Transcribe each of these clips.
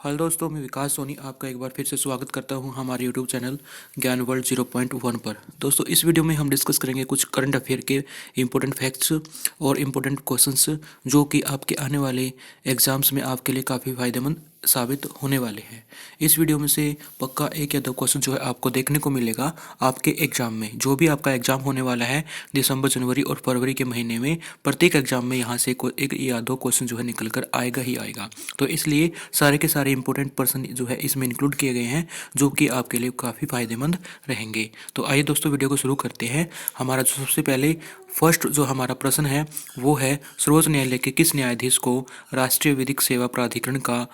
Hello दोस्तों, मैं विकास सोनी आपका एक बार फिर से स्वागत करता हूं हमारे यूट्यूब चैनल ज्ञान वर्ल्ड 0.1 पर। दोस्तों, इस वीडियो में हम डिस्कस करेंगे कुछ करंट अफेयर के इम्पोर्टेंट फैक्ट्स और इम्पोर्टेंट क्वेश्चंस जो कि आपके आने वाले एग्जाम्स में आपके लिए काफ़ी फ़ायदेमंद साबित होने वाले हैं। इस वीडियो में से पक्का एक या दो क्वेश्चन जो है आपको देखने को मिलेगा आपके एग्जाम में। जो भी आपका एग्जाम होने वाला है दिसंबर, जनवरी और फरवरी के महीने में, प्रत्येक एग्जाम में यहाँ से एक या दो क्वेश्चन जो है निकल कर आएगा ही आएगा। तो इसलिए सारे के सारे इंपॉर्टेंट पर्सन जो है इसमें इंक्लूड किए गए हैं जो कि आपके लिए काफ़ी फायदेमंद रहेंगे। तो आइए दोस्तों, वीडियो को शुरू करते हैं। हमारा जो सबसे पहले फर्स्ट जो हमारा प्रश्न है वो है, सर्वोच्च न्यायालय के किस न्यायाधीश को राष्ट्रीय विधिक सेवा प्राधिकरण का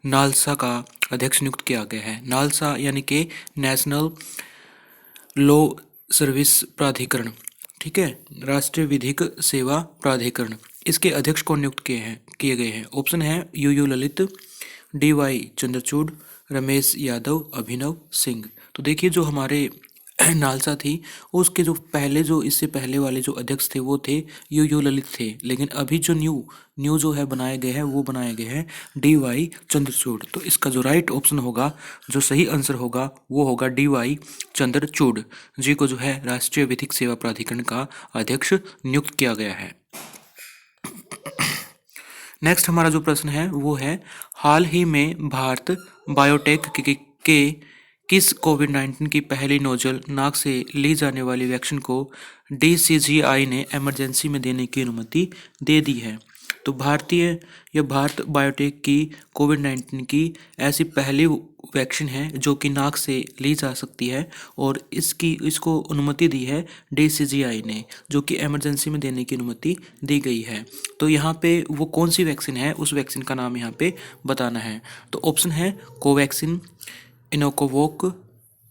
नालसा का अध्यक्ष नियुक्त किया गया है? नालसा यानी कि नेशनल लॉ सर्विस प्राधिकरण, ठीक है, राष्ट्रीय विधिक सेवा प्राधिकरण, इसके अध्यक्ष को नियुक्त किए गए हैं। ऑप्शन है यू ललित, DY चंद्रचूड़, रमेश यादव, अभिनव सिंह। तो देखिए, जो हमारे नालसा थी उसके जो इससे पहले वाले जो अध्यक्ष थे वो थे यू ललित थे, लेकिन अभी जो न्यू जो है बनाए गए हैं वो बनाए गए हैं DY चंद्रचूड़। तो इसका जो राइट ऑप्शन होगा, जो सही आंसर होगा वो होगा DY चंद्रचूड़ जी को जो है राष्ट्रीय विधिक सेवा प्राधिकरण का अध्यक्ष नियुक्त किया गया है। नेक्स्ट हमारा जो प्रश्न है वो है, हाल ही में भारत बायोटेक के किस कोविड-19 की पहली नोजल नाक से ली जाने वाली वैक्सीन को DCGI ने इमरजेंसी में देने की अनुमति दे दी है? तो भारत बायोटेक की कोविड-19 की ऐसी पहली वैक्सीन है जो कि नाक से ली जा सकती है और इसको अनुमति दी है DCGI ने, जो कि इमरजेंसी में देने की अनुमति दी गई है। तो यहाँ पे वो कौन सी वैक्सीन है, उस वैक्सीन का नाम यहाँ पे बताना है। तो ऑप्शन है कोवैक्सीन, इनोकोवोक,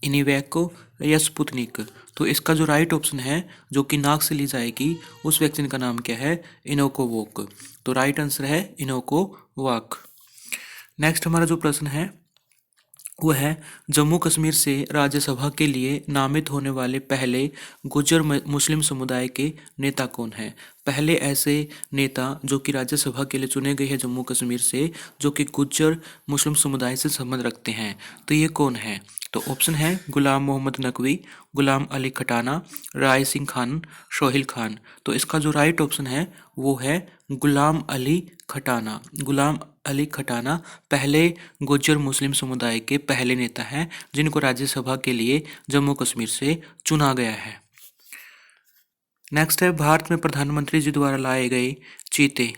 इनिवैको या स्पुतनिक। तो इसका जो राइट ऑप्शन है जो कि नाक से ली जाएगी उस वैक्सीन का नाम क्या है? इनोकोवोक। तो राइट आंसर है इनोकोवाक। नेक्स्ट हमारा जो प्रश्न है वो है, जम्मू कश्मीर से राज्यसभा के लिए नामित होने वाले पहले गुज्जर मुस्लिम समुदाय के नेता कौन हैं? पहले ऐसे नेता जो कि राज्यसभा के लिए चुने गए हैं जम्मू कश्मीर से, जो कि गुज्जर मुस्लिम समुदाय से संबंध रखते हैं, तो ये कौन है? तो ऑप्शन है गुलाम मोहम्मद नकवी, गुलाम अली खटाना, राय सिंह खान, सोहेल खान। तो इसका जो राइट ऑप्शन है वो है गुलाम अली खटाना। गुलाम अली खटाना पहले गुज्जर मुस्लिम समुदाय के पहले नेता हैं जिनको राज्यसभा के लिए जम्मू कश्मीर से चुना गया है। नेक्स्ट है, भारत में प्रधानमंत्री जी द्वारा लाए गए चीते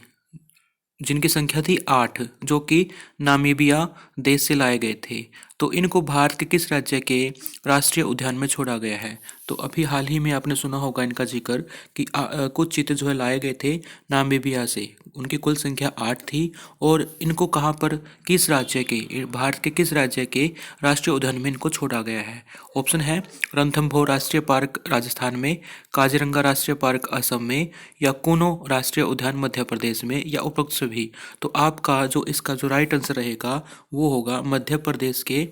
जिनकी संख्या थी 8, जो कि नामीबिया देश से लाए गए थे, तो इनको भारत के किस राज्य के राष्ट्रीय उद्यान में छोड़ा गया है? तो अभी हाल ही में आपने सुना होगा इनका जिक्र कि कुछ चीते जो है लाए गए थे नामीबिया से, उनकी कुल संख्या 8 थी और इनको कहाँ पर, किस राज्य के, भारत के किस राज्य के राष्ट्रीय उद्यान में इनको छोड़ा गया है? ऑप्शन है रणथंभौर राष्ट्रीय पार्क राजस्थान में, काजीरंगा राष्ट्रीय पार्क असम में, या कूनो राष्ट्रीय उद्यान मध्य प्रदेश में, या उपरोक्त सभी। तो आपका जो इसका जो राइट आंसर रहेगा वो होगा मध्य प्रदेश के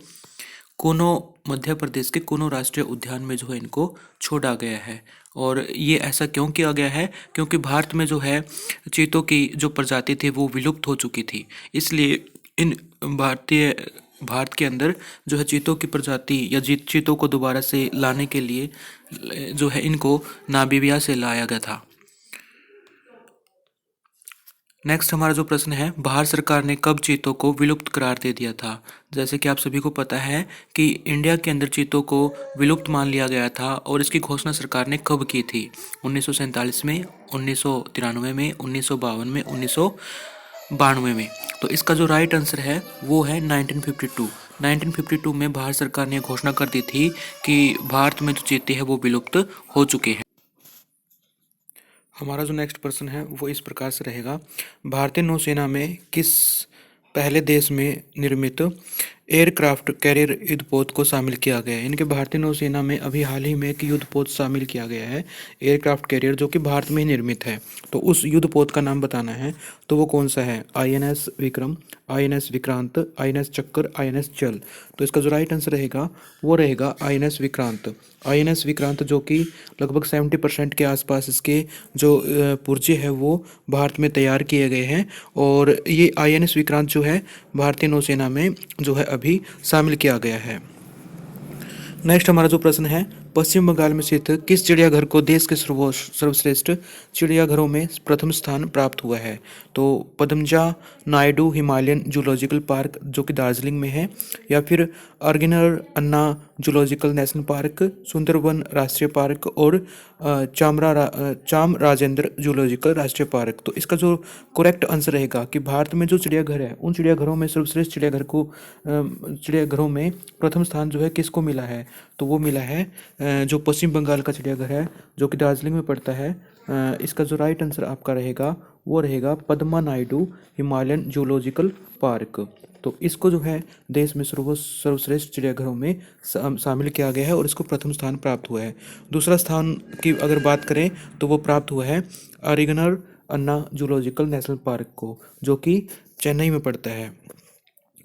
कूनो राष्ट्रीय उद्यान में जो है इनको छोड़ा गया है। और ये ऐसा क्यों किया गया है? क्योंकि भारत में जो है चीतों की जो प्रजाति थी वो विलुप्त हो चुकी थी, इसलिए इन भारत के अंदर जो है चीतों की प्रजाति या चीतों को दोबारा से लाने के लिए जो है इनको नामीबिया से लाया गया था। नेक्स्ट हमारा जो प्रश्न है, भारत सरकार ने कब चीतों को विलुप्त करार दे दिया था? जैसे कि आप सभी को पता है कि इंडिया के अंदर चीतों को विलुप्त मान लिया गया था और इसकी घोषणा सरकार ने कब की थी? 1947 में, 1993 में, 1952 में, 1992 में। तो इसका जो राइट आंसर है वो है 1952। 1952 में भारत सरकार ने घोषणा कर दी थी कि भारत में जो चीते हैं वो विलुप्त हो चुके हैं। हमारा जो नेक्स्ट प्रश्न है वो इस प्रकार से रहेगा, भारतीय नौसेना में किस पहले देश में निर्मित एयरक्राफ्ट कैरियर युद्धपोत को शामिल किया गया है। इनके भारतीय नौसेना में अभी हाल ही में एक युद्धपोत शामिल किया गया है, एयरक्राफ्ट कैरियर, जो कि भारत में ही निर्मित है। तो उस युद्धपोत का नाम बताना है, तो वो कौन सा है? INS Vikram, INS Vikrant, INS चक्कर, आईएनएस जल। तो इसका जो राइट आंसर रहेगा वो रहेगा आईएनएस विक्रांत। आईएनएस विक्रांत, जो कि लगभग 70% के आसपास इसके जो पुर्जे है वो भारत में तैयार किए गए हैं, और ये आईएनएस विक्रांत जो है भारतीय नौसेना में जो है अभी शामिल किया गया है। नेक्स्ट हमारा जो प्रश्न है, पश्चिम बंगाल में स्थित किस चिड़ियाघर को देश के सर्वश्रेष्ठ चिड़ियाघरों में प्रथम स्थान प्राप्त हुआ है? तो Padmaja Naidu Himalayan zoological park, जो कि दार्जिलिंग में है, या फिर अर्गिनर अन्ना जूलॉजिकल नेशनल पार्क, सुंदरबन राष्ट्रीय पार्क, और चाम राजेंद्र जूलॉजिकल राष्ट्रीय पार्क। तो इसका जो करेक्ट आंसर रहेगा कि भारत में जो चिड़ियाघर है उन चिड़ियाघरों में सर्वश्रेष्ठ चिड़ियाघरों में प्रथम स्थान जो है किसको मिला है? तो वो मिला है जो पश्चिम बंगाल का चिड़ियाघर है, जो कि दार्जिलिंग में पड़ता है। इसका जो राइट आंसर आपका रहेगा वो रहेगा Padma Naidu Himalayan zoological park. तो इसको जो है देश में सर्वश्रेष्ठ चिड़ियाघरों में शामिल किया गया है और इसको प्रथम स्थान प्राप्त हुआ है। दूसरा स्थान की अगर बात करें तो वो प्राप्त हुआ है अरिगनर अन्ना जूलॉजिकल नेशनल पार्क को, जो कि चेन्नई में पड़ता है।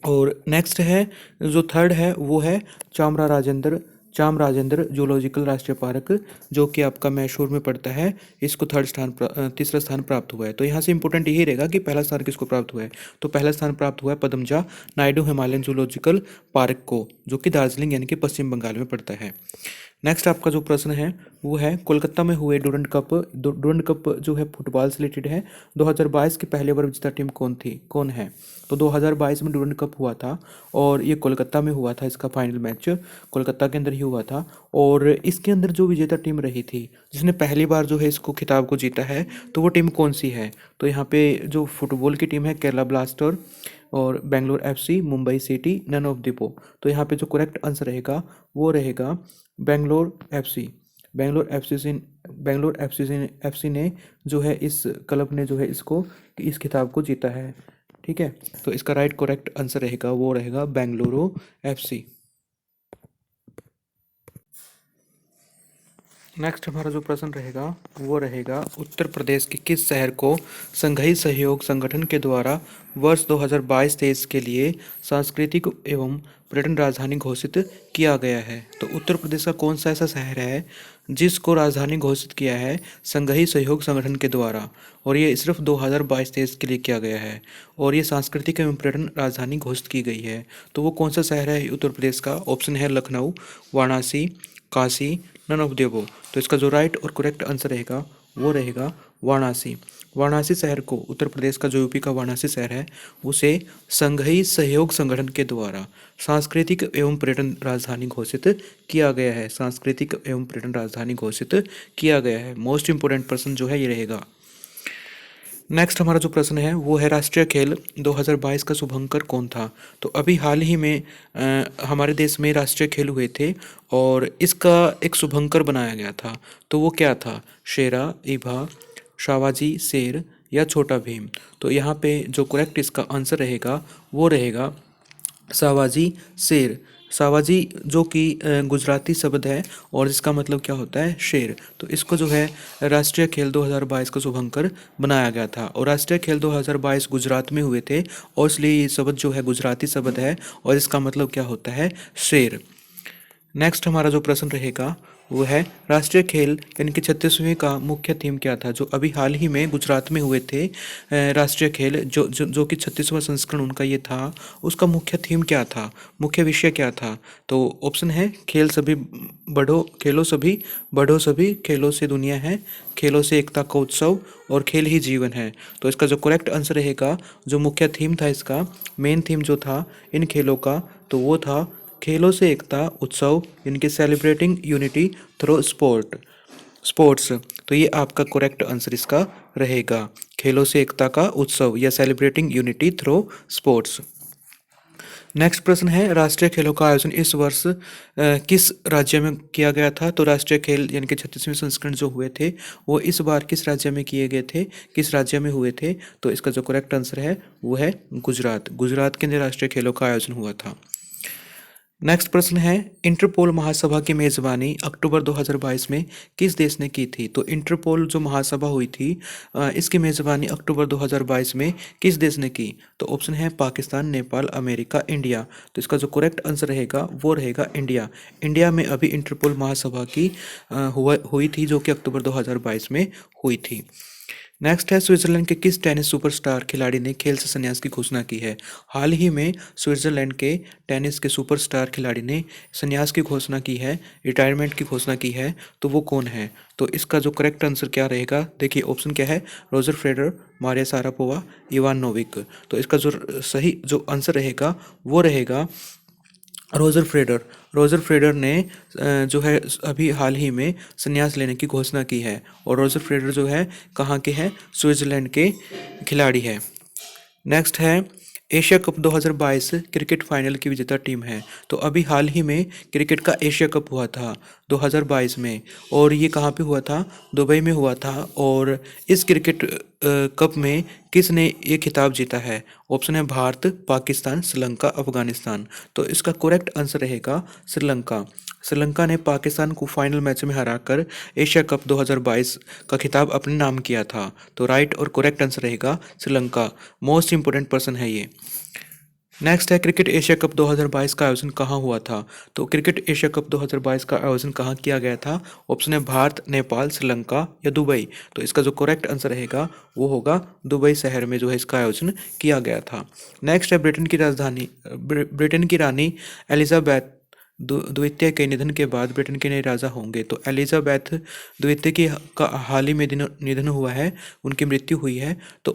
और नेक्स्ट है जो थर्ड है वो है चाम राजेंद्र जूलॉजिकल राष्ट्रीय पार्क, जो कि आपका मैसूर में पड़ता है। इसको तीसरा स्थान प्राप्त हुआ है। तो यहाँ से इंपॉर्टेंट यही रहेगा कि पहला स्थान किसको प्राप्त हुआ है। तो पहला स्थान प्राप्त हुआ है Padmaja Naidu Himalayan zoological park को, जो कि दार्जिलिंग यानी कि पश्चिम बंगाल में पड़ता है। नेक्स्ट आपका जो प्रश्न है वो है कोलकाता में हुए डुरंड कप जो है फुटबॉल से रिलेटेड है। 2022 की पहले बार विजेता टीम कौन है? तो 2022 में डुरंड कप हुआ था और ये कोलकाता में हुआ था। इसका फाइनल मैच कोलकाता के अंदर ही हुआ था, और इसके अंदर जो विजेता टीम रही थी, जिसने पहली बार जो है इसको खिताब को जीता है, तो वो टीम कौन सी है? तो यहाँ पे जो फुटबॉल की टीम है केरला ब्लास्टर और Bangalore FC, Mumbai city, none of the above. तो यहाँ पे जो करेक्ट आंसर रहेगा वो रहेगा बेंगलोर एफसी। बेंगलोर एफसी ने जो है इस क्लब ने जो है इस खिताब को जीता है। ठीक है, तो इसका करेक्ट आंसर रहेगा वो रहेगा बेंगलुरु एफसी। नेक्स्ट हमारा जो प्रश्न रहेगा वो रहेगा उत्तर प्रदेश के किस शहर को संघीय सहयोग संगठन के द्वारा वर्ष 2022-23 के लिए सांस्कृतिक एवं पर्यटन राजधानी घोषित किया गया है? तो उत्तर प्रदेश का कौन सा ऐसा शहर है जिसको राजधानी घोषित किया है संघीय सहयोग संगठन के द्वारा, और ये सिर्फ 2022-23 के लिए किया गया है, और ये सांस्कृतिक एवं पर्यटन राजधानी घोषित की गई है? तो वो कौन सा शहर है उत्तर प्रदेश का? ऑप्शन है Lucknow, Varanasi, Kashi, none of the above. तो इसका जो राइट और करेक्ट आंसर रहेगा वो रहेगा वाराणसी। वाराणसी शहर को, उत्तर प्रदेश का जो यूपी का वाराणसी शहर है, उसे संघीय सहयोग संगठन के द्वारा सांस्कृतिक एवं पर्यटन राजधानी घोषित किया गया है। सांस्कृतिक एवं पर्यटन राजधानी घोषित किया गया है। मोस्ट इंपोर्टेंट प्रश्न जो है ये रहेगा। नेक्स्ट हमारा जो प्रश्न है वो है राष्ट्रीय खेल 2022 का शुभंकर कौन था? तो अभी हाल ही में हमारे देश में राष्ट्रीय खेल हुए थे और इसका एक शुभंकर बनाया गया था। तो वो क्या था? शेरा, ईभा, शावाजी शेर या छोटा भीम? तो यहाँ पे जो करेक्ट इसका आंसर रहेगा वो रहेगा सावाजी शेर। सावाजी जो कि गुजराती शब्द है और इसका मतलब क्या होता है? शेर। तो इसको जो है राष्ट्रीय खेल 2022 का शुभंकर बनाया गया था, और राष्ट्रीय खेल 2022 गुजरात में हुए थे, और इसलिए ये शब्द जो है गुजराती शब्द है और इसका मतलब क्या होता है? शेर। नेक्स्ट हमारा जो प्रश्न रहेगा वो है राष्ट्रीय खेल यानी कि 36वें का मुख्य थीम क्या था? जो अभी हाल ही में गुजरात में हुए थे राष्ट्रीय खेल, जो कि 36वां संस्करण उनका ये था, उसका मुख्य थीम क्या था? मुख्य विषय क्या था? तो ऑप्शन है खेल सभी बढ़ो, खेलो सभी बढ़ो सभी, खेलों से दुनिया है, खेलों से एकता का उत्सव, और खेल ही जीवन है। तो इसका जो करेक्ट आंसर रहेगा, जो मुख्य थीम था इसका, मेन थीम जो था इन खेलों का, तो वो था खेलों से एकता उत्सव, इनके सेलिब्रेटिंग यूनिटी थ्रू स्पोर्ट्स। तो ये आपका करेक्ट आंसर इसका रहेगा, खेलों से एकता का उत्सव या celebrating unity through sports. Next प्रश्न है राष्ट्रीय खेलों का आयोजन इस वर्ष किस राज्य में किया गया था? तो राष्ट्रीय खेल यानी कि 36वें संस्करण जो हुए थे वो इस बार किस राज्य में किए गए थे, किस राज्य में हुए थे? तो इसका जो करेक्ट आंसर है वो है गुजरात। गुजरात के अंदर राष्ट्रीय खेलों का आयोजन हुआ था। नेक्स्ट प्रश्न है, इंटरपोल महासभा की मेजबानी अक्टूबर 2022 में किस देश ने की थी? तो इंटरपोल जो महासभा हुई थी, इसकी मेजबानी अक्टूबर 2022 में किस देश ने की? तो ऑप्शन है पाकिस्तान, नेपाल, अमेरिका, इंडिया। तो इसका जो करेक्ट आंसर रहेगा वो रहेगा इंडिया। इंडिया में अभी इंटरपोल महासभा की हुई थी, जो कि अक्टूबर 2022 में हुई थी। नेक्स्ट है, स्विट्जरलैंड के किस टेनिस सुपरस्टार खिलाड़ी ने खेल से संन्यास की घोषणा की है? हाल ही में स्विट्जरलैंड के टेनिस के सुपरस्टार खिलाड़ी ने संन्यास की घोषणा की है, रिटायरमेंट की घोषणा की है, तो वो कौन है? तो इसका जो करेक्ट आंसर क्या रहेगा, देखिए ऑप्शन क्या है, Roger Federer, Maria Sharapova, Ivan Novick. तो इसका जो सही जो आंसर रहेगा वो रहेगा रोजर फेडरर। रोजर फेडरर ने जो है अभी हाल ही में संन्यास लेने की घोषणा की है, और रोजर फेडरर जो है कहाँ के हैं? स्विट्जरलैंड के खिलाड़ी है। नेक्स्ट है, एशिया कप 2022 क्रिकेट फाइनल की विजेता टीम है। तो अभी हाल ही में क्रिकेट का एशिया कप हुआ था 2022 में, और ये कहाँ पे हुआ था? दुबई में हुआ था। और इस क्रिकेट कप में किसने ये खिताब जीता है? ऑप्शन है भारत, पाकिस्तान, श्रीलंका, अफगानिस्तान। तो इसका करेक्ट आंसर रहेगा श्रीलंका। श्रीलंका ने पाकिस्तान को फाइनल मैच में हराकर एशिया कप 2022 का खिताब अपने नाम किया था। तो राइट और करेक्ट आंसर रहेगा श्रीलंका। मोस्ट इंपोर्टेंट पर्सन है ये। नेक्स्ट है, क्रिकेट एशिया कप 2022 का आयोजन कहाँ हुआ था? तो क्रिकेट एशिया कप 2022 का आयोजन कहाँ किया गया था? ऑप्शन है भारत, नेपाल, श्रीलंका या दुबई। तो इसका जो करेक्ट आंसर रहेगा वो होगा दुबई शहर में जो है इसका आयोजन किया गया था। नेक्स्ट है, ब्रिटेन की रानी एलिजाबेथ द्वितीय के निधन के बाद ब्रिटेन के नए राजा होंगे। तो एलिजाबेथ द्वितीय की का हाल ही में निधन हुआ है, उनकी मृत्यु हुई है। तो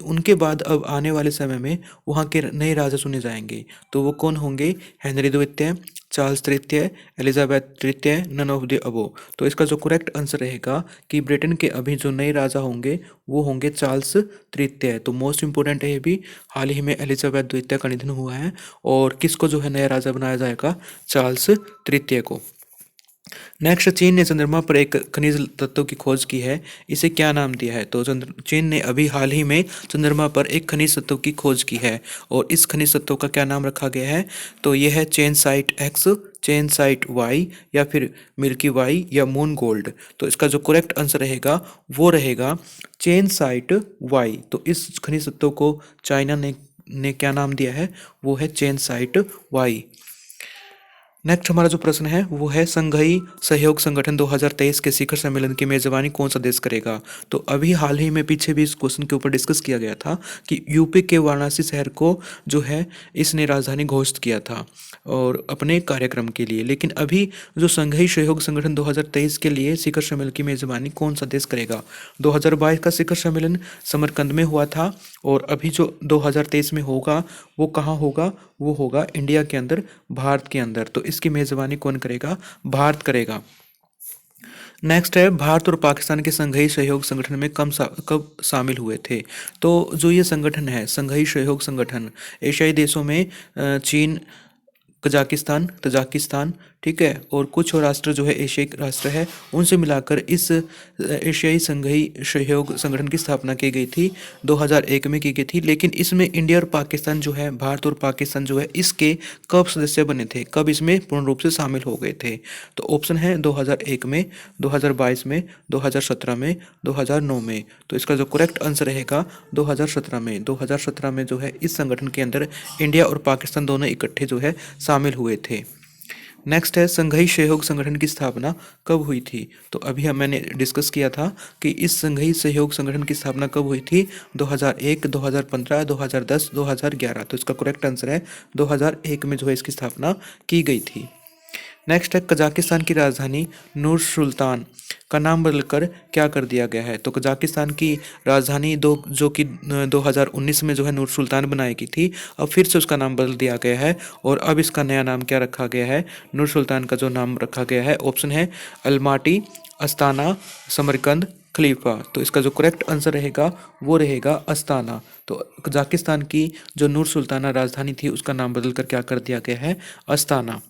उनके बाद अब आने वाले समय में वहाँ के नए राजा चुने जाएंगे। तो वो कौन होंगे? हेनरी द्वितीय, चार्ल्स तृतीय, एलिजाबेथ तृतीय, नन ऑफ द अबो। तो इसका जो करेक्ट आंसर रहेगा कि ब्रिटेन के अभी जो नए राजा होंगे वो होंगे चार्ल्स तृतीय। तो मोस्ट इंपोर्टेंट है ये भी। हाल ही में एलिजाबेथ द्वितीय का निधन हुआ है, और किसको जो है नया राजा बनाया जाएगा? चार्ल्स तृतीय को। नेक्स्ट, चीन ने चंद्रमा पर एक खनिज तत्व की खोज की है, इसे क्या नाम दिया है? तो चीन ने अभी हाल ही में चंद्रमा पर एक खनिज तत्व की खोज की है, और इस खनिज तत्व का क्या नाम रखा गया है? तो यह है चेनसाइट एक्स, चेनसाइट वाई, या फिर मिल्की वाई, या मून गोल्ड। तो इसका जो करेक्ट आंसर रहेगा वो रहेगा चेनसाइट वाई। तो इस खनिज तत्व को चाइना ने क्या नाम दिया है? वो है चेनसाइट वाई। नेक्स्ट हमारा जो प्रश्न है वो है, संघई सहयोग संगठन 2023 के शिखर सम्मेलन की मेजबानी कौन सा देश करेगा? तो अभी हाल ही में पीछे भी इस क्वेश्चन के ऊपर डिस्कस किया गया था कि यूपी के वाराणसी शहर को जो है इसने राजधानी घोषित किया था और अपने कार्यक्रम के लिए। लेकिन अभी जो संघई सहयोग संगठन 2023 के लिए शिखर सम्मेलन की मेजबानी कौन सा देश करेगा? 2022 का शिखर सम्मेलन समरकंद में हुआ था, और अभी जो 2023 में होगा वो कहाँ होगा? वो होगा इंडिया के अंदर, भारत के अंदर। तो इसकी मेजबानी कौन करेगा? भारत करेगा। नेक्स्ट है, भारत और पाकिस्तान के संघई सहयोग संगठन में कब शामिल हुए थे? तो जो ये संगठन है संघई सहयोग संगठन, एशियाई देशों में चीन, कजाकिस्तान, तजाकिस्तान, ठीक है, और कुछ और राष्ट्र जो है एशियाई राष्ट्र है, उनसे मिलाकर इस एशियाई संघई सहयोग संगठन की स्थापना की गई थी, 2001 में की गई थी। लेकिन इसमें इंडिया और पाकिस्तान जो है, भारत और पाकिस्तान जो है, इसके कब सदस्य बने थे, कब इसमें पूर्ण रूप से शामिल हो गए थे? तो ऑप्शन है 2001 में, 2022 में, 2017 में, 2009 में। तो इसका जो करेक्ट आंसर रहेगा 2017 में। 2017 में जो है इस संगठन के अंदर इंडिया और पाकिस्तान दोनों इकट्ठे जो है शामिल हुए थे। नेक्स्ट है, संघई सहयोग संगठन की स्थापना कब हुई थी? तो अभी मैंने डिस्कस किया था कि इस संघई सहयोग संगठन की स्थापना कब हुई थी? 2001, 2015, 2010, 2011। तो इसका करेक्ट आंसर है 2001 में जो है इसकी स्थापना की गई थी। नेक्स्ट है, कजाकिस्तान की राजधानी नूर सुल्तान का नाम बदलकर क्या कर दिया गया है? तो कजाकिस्तान की राजधानी जो कि 2019 में जो है नूर सुल्तान बनाई गई थी, अब फिर से उसका नाम बदल दिया गया है, और अब इसका नया नाम क्या रखा गया है? नूर सुल्तान का जो नाम रखा गया है, ऑप्शन है अलमाटी, अस्ताना, समरकंद, खलीफा। तो इसका जो करेक्ट आंसर रहेगा वो रहेगा अस्ताना। तो कजाकिस्तान की जो नूर सुल्ताना राजधानी थी उसका नाम बदलकर क्या कर दिया गया है? अस्ताना।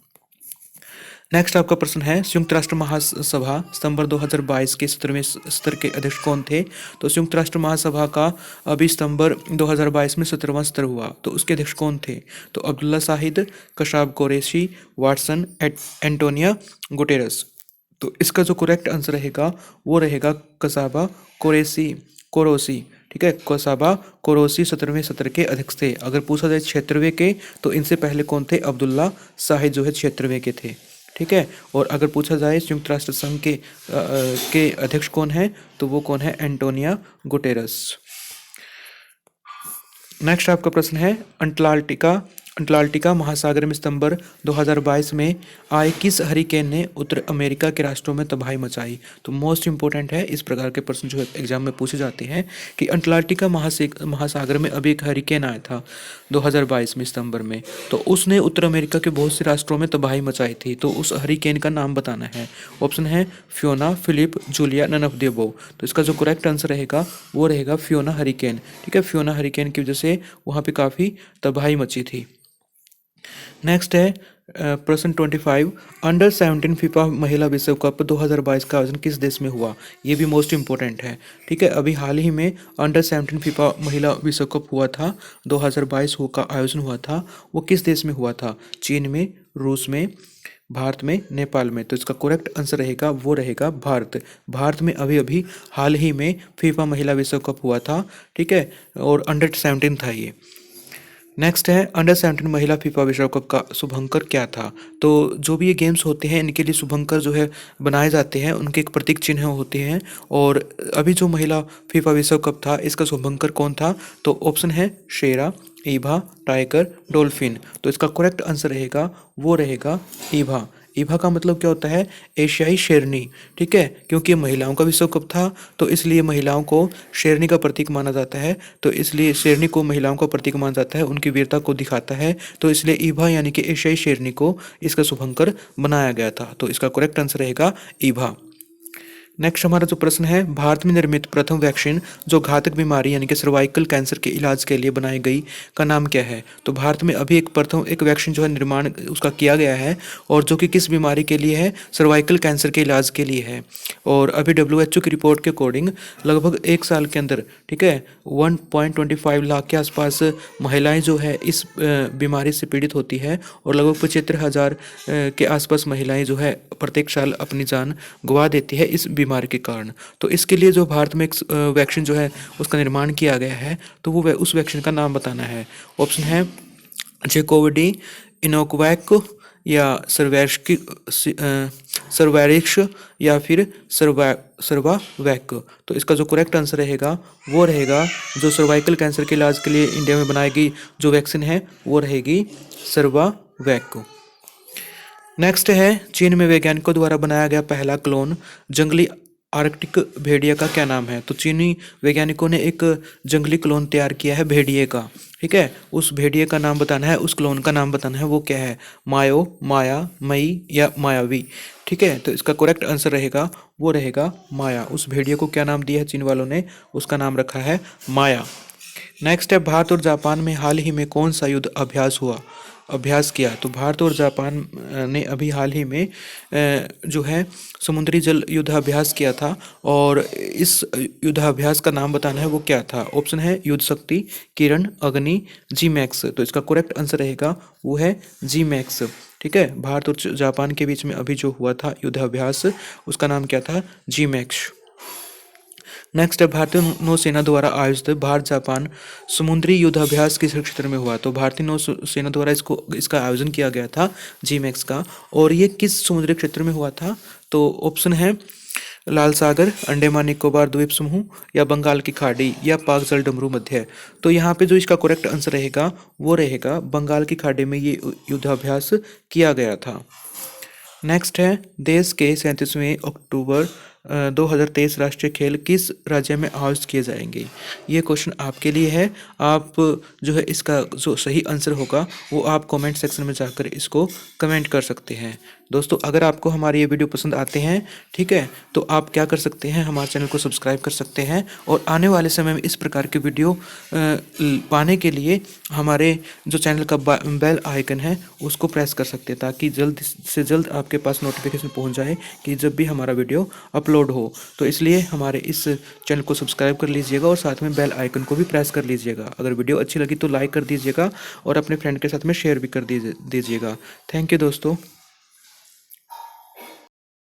नेक्स्ट आपका प्रश्न है, संयुक्त राष्ट्र महासभा सितंबर 2022 के 17वें सत्र के अध्यक्ष कौन थे? तो संयुक्त राष्ट्र महासभा का अभी सितंबर 2022 में 17वां सत्र हुआ, तो उसके अध्यक्ष कौन थे? तो Abdulla Shahid, Csaba Korosi, Watson, Antonio Guterres. तो इसका जो करेक्ट आंसर रहेगा वो रहेगा कसाबा कोरोसी। ठीक है, कसाबा कोरोसी 17वें सत्र के अध्यक्ष थे। अगर पूछा जाए 76वें के, तो इनसे पहले कौन थे? अब्दुल्ला शाहिद जो है 76वें के थे। ठीक है, और अगर पूछा जाए संयुक्त राष्ट्र संघ के अध्यक्ष कौन है, तो वो कौन है? Antonia Guterres. नेक्स्ट आपका प्रश्न है, अंटार्कटिका महासागर में सितंबर 2022 में आए किस हरिकेन ने उत्तर अमेरिका के राष्ट्रों में तबाही मचाई? तो मोस्ट इंपॉर्टेंट है, इस प्रकार के प्रश्न जो है एग्जाम में पूछे जाते हैं कि अंटार्कटिका महासागर में अभी एक हरिकेन आया था 2022 में सितंबर में, तो उसने उत्तर अमेरिका के बहुत से राष्ट्रों में तबाही मचाई थी। तो उस हरिकेन का नाम बताना है। ऑप्शन है Fiona, Philip, Julia, none of the above. तो इसका जो करेक्ट आंसर रहेगा वो रहेगा फियोना हरिकेन। ठीक है, फियोना हरिकेन की वजह से वहाँ पे काफ़ी तबाही मची थी। नेक्स्ट है प्रश्न 25, अंडर 17 फीफा महिला विश्व कप 2022 का आयोजन किस देश में हुआ? ये भी मोस्ट इंपॉर्टेंट है। ठीक है, अभी हाल ही में अंडर 17 फीफा महिला विश्व कप हुआ था 2022 का आयोजन हुआ था, वो किस देश में हुआ था? चीन में, रूस में, भारत में, नेपाल में। तो इसका करेक्ट आंसर रहेगा वो रहेगा भारत। भारत में अभी अभी हाल ही में फीफा महिला विश्व कप हुआ था। ठीक है, और अंडर 17 था ये। नेक्स्ट है, अंडर 17 महिला फीफा विश्व कप का शुभंकर क्या था? तो जो भी ये गेम्स होते हैं इनके लिए शुभंकर जो है बनाए जाते हैं, उनके एक प्रतीक चिन्ह होते हैं। और अभी जो महिला फीफा विश्व कप था इसका शुभंकर कौन था? तो ऑप्शन है शेरा, ईभा, टाइगर, डॉल्फिन। तो इसका करेक्ट आंसर रहेगा वो रहेगा ईभा। ईभा का मतलब क्या होता है? एशियाई शेरनी। ठीक है, क्योंकि ये महिलाओं का विश्व कप था तो इसलिए महिलाओं को शेरनी का प्रतीक माना जाता है। तो इसलिए शेरनी को महिलाओं का प्रतीक माना जाता है, उनकी वीरता को दिखाता है। तो इसलिए ईभा यानी कि एशियाई शेरनी को इसका शुभंकर बनाया गया था। तो इसका करेक्ट आंसर रहेगा ईभा। नेक्स्ट हमारा जो प्रश्न है, भारत में निर्मित प्रथम वैक्सीन जो घातक बीमारी यानी कि सर्वाइकल कैंसर के इलाज के लिए बनाई गई का नाम क्या है? तो भारत में अभी एक वैक्सीन जो है निर्माण उसका किया गया है, और जो कि किस बीमारी के लिए है? सर्वाइकल कैंसर के इलाज के लिए है। और अभी WHO की रिपोर्ट के अकॉर्डिंग लगभग 1 साल के अंदर, ठीक है, 1.25 लाख के आसपास महिलाएं जो है इस बीमारी से पीड़ित होती है, और लगभग 75,000 के आसपास महिलाएं जो है प्रत्येक साल अपनी जान गंवा देती है इस बीमारी के कारण। तो इसके लिए जो भारत में एक वैक्सीन जो है उसका निर्माण किया गया है, तो वो उस वैक्सीन का नाम बताना है। ऑप्शन है जेकोविडी, इनोवैक, या सर्वैरिक्स, या फिर सर्वावैक। तो इसका जो करेक्ट आंसर रहेगा वो रहेगा जो सर्वाइकल कैंसर के इलाज के लिए इंडिया में बनाई गई जो वैक्सीन है वो रहेगी सर्वावैक। नेक्स्ट है, चीन में वैज्ञानिकों द्वारा बनाया गया पहला क्लोन जंगली आर्कटिक भेड़िया का क्या नाम है? तो चीनी वैज्ञानिकों ने एक जंगली क्लोन तैयार किया है भेड़िए का। ठीक है, उस भेड़िए का नाम बताना है, उस क्लोन का नाम बताना है, वो क्या है? मायो, माया, मई, या मायावी। ठीक है, तो इसका करेक्ट आंसर रहेगा वो रहेगा माया। उस भेड़िए को क्या नाम दिया है चीन वालों ने? उसका नाम रखा है माया। नेक्स्ट है, भारत और जापान में हाल ही में कौन सा युद्ध अभ्यास किया? तो भारत और जापान ने अभी हाल ही में जो है समुद्री जल युद्धाभ्यास किया था, और इस युद्धाभ्यास का नाम बताना है वो क्या था? ऑप्शन है युद्ध शक्ति, किरण, अग्नि, जी मैक्स। तो इसका करेक्ट आंसर रहेगा वो है जी मैक्स। ठीक है, भारत और जापान के बीच में अभी जो हुआ था युद्धाभ्यास उसका नाम क्या था? जी मैक्स। नेक्स्ट है, भारतीय नौसेना द्वारा आयोजित भारत जापान समुद्री युद्धाभ्यास किस क्षेत्र में हुआ? तो भारतीय नौसेना द्वारा इसका आयोजन किया गया था जी मैक्स का, और ये किस समुद्री क्षेत्र में हुआ था? तो ऑप्शन है लाल सागर, अंडमान निकोबार द्वीप समूह, या बंगाल की खाड़ी, या पाक जल डमरू मध्य। तो यहाँ पे जो इसका करेक्ट आंसर रहेगा वो रहेगा बंगाल की खाड़ी में ये युद्धाभ्यास किया गया था। नेक्स्ट है, देश के 37वें अक्टूबर 2023 राष्ट्रीय खेल किस राज्य में आयोजित किए जाएंगे। ये क्वेश्चन आपके लिए है। आप जो है इसका जो सही आंसर होगा वो आप कमेंट सेक्शन में जाकर इसको कमेंट कर सकते हैं। दोस्तों, अगर आपको हमारे ये वीडियो पसंद आते हैं, ठीक है, तो आप क्या कर सकते हैं, हमारे चैनल को सब्सक्राइब कर सकते हैं और आने वाले समय में इस प्रकार के वीडियो पाने के लिए हमारे जो चैनल का बेल आइकन है उसको प्रेस कर सकते हैं, ताकि जल्द से जल्द आपके पास नोटिफिकेशन पहुंच जाए कि जब भी हमारा वीडियो अपलोड हो। तो इसलिए हमारे इस चैनल को सब्सक्राइब कर लीजिएगा और साथ में बेल आइकन को भी प्रेस कर लीजिएगा। अगर वीडियो अच्छी लगी तो लाइक कर दीजिएगा और अपने फ्रेंड के साथ में शेयर भी कर दीजिएगा। थैंक यू दोस्तों।